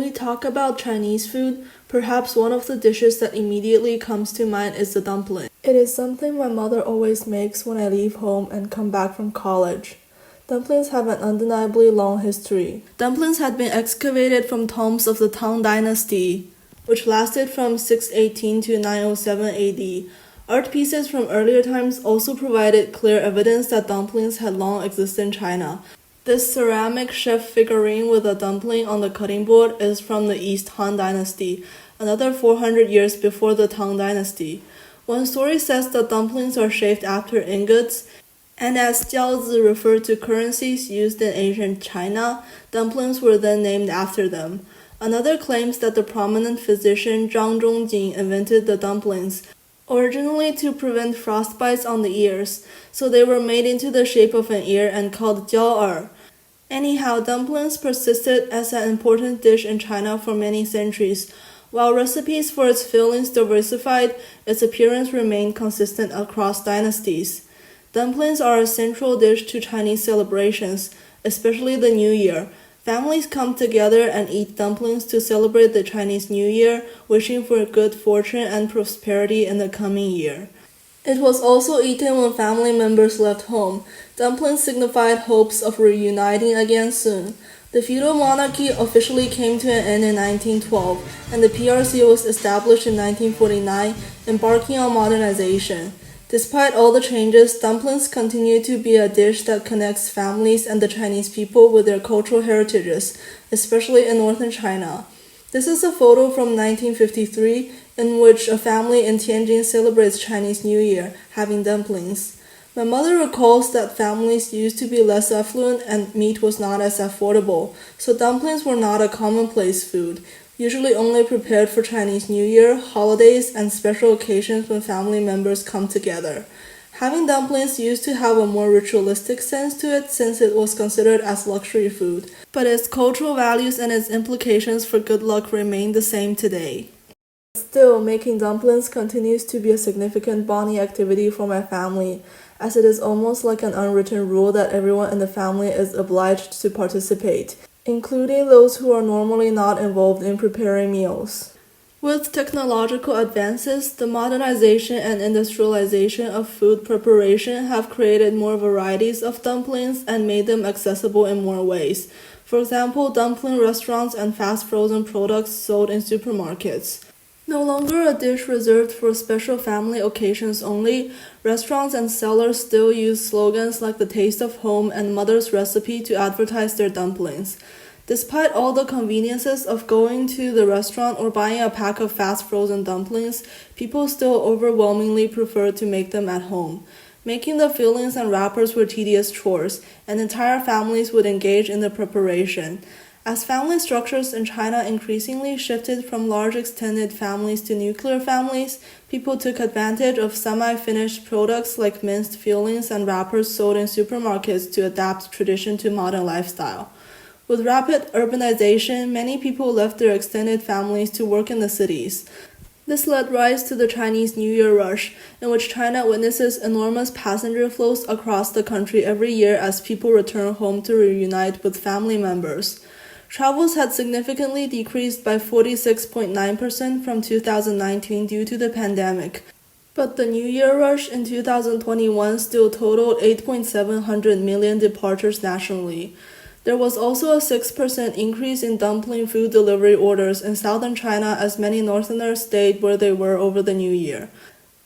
we talk about Chinese food, perhaps one of the dishes that immediately comes to mind is the dumpling. It is something my mother always makes when I leave home and come back from college. Dumplings have an undeniably long history. Dumplings had been excavated from tombs of the Tang Dynasty, which lasted from 618 to 907 AD. Art pieces from earlier times also provided clear evidence that dumplings had long existed in China. This ceramic chef figurine with a dumpling on the cutting board is from the East Han Dynasty, another 400 years before the Tang Dynasty. One story says that dumplings are shaped after ingots, and as jiaozi referred to currencies used in ancient China, dumplings were then named after them. Another claims that the prominent physician Zhang Zhongjing invented the dumplings, originally to prevent frostbites on the ears, so they were made into the shape of an ear and called jiao'er. Anyhow, dumplings persisted as an important dish in China for many centuries. While recipes for its fillings diversified, its appearance remained consistent across dynasties. Dumplings are a central dish to Chinese celebrations, especially the New Year. Families come together and eat dumplings to celebrate the Chinese New Year, wishing for good fortune and prosperity in the coming year. It was also eaten when family members left home. Dumplings signified hopes of reuniting again soon. The feudal monarchy officially came to an end in 1912, and the PRC was established in 1949, embarking on modernization. Despite all the changes, dumplings continue to be a dish that connects families and the Chinese people with their cultural heritages, especially in northern China. This is a photo from 1953 in which a family in Tianjin celebrates Chinese New Year, having dumplings. My mother recalls that families used to be less affluent and meat was not as affordable, so dumplings were not a commonplace food, usually only prepared for Chinese New Year, holidays, and special occasions when family members come together. Having dumplings used to have a more ritualistic sense to it since it was considered as luxury food, but its cultural values and its implications for good luck remain the same today. Still, making dumplings continues to be a significant bonding activity for my family, as it is almost like an unwritten rule that everyone in the family is obliged to participate, including those who are normally not involved in preparing meals. With technological advances, the modernization and industrialization of food preparation have created more varieties of dumplings and made them accessible in more ways. For example, dumpling restaurants and fast frozen products sold in supermarkets. No longer a dish reserved for special family occasions only, restaurants and sellers still use slogans like the taste of home and mother's recipe to advertise their dumplings. Despite all the conveniences of going to the restaurant or buying a pack of fast frozen dumplings, people still overwhelmingly prefer to make them at home. Making the fillings and wrappers were tedious chores, and entire families would engage in the preparation. As family structures in China increasingly shifted from large extended families to nuclear families, people took advantage of semi-finished products like minced fillings and wrappers sold in supermarkets to adapt tradition to modern lifestyle. With rapid urbanization, many people left their extended families to work in the cities. This led rise to the Chinese New Year rush, in which China witnesses enormous passenger flows across the country every year as people return home to reunite with family members. Travels had significantly decreased by 46.9% from 2019 due to the pandemic, but the New Year rush in 2021 still totaled 8.7 million departures nationally. There was also a 6% increase in dumpling food delivery orders in southern China as many northerners stayed where they were over the New Year.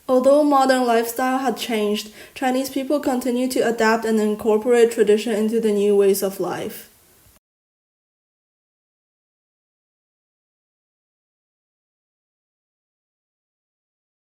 Although modern lifestyle had changed, Chinese people continue to adapt and incorporate tradition into the new ways of life.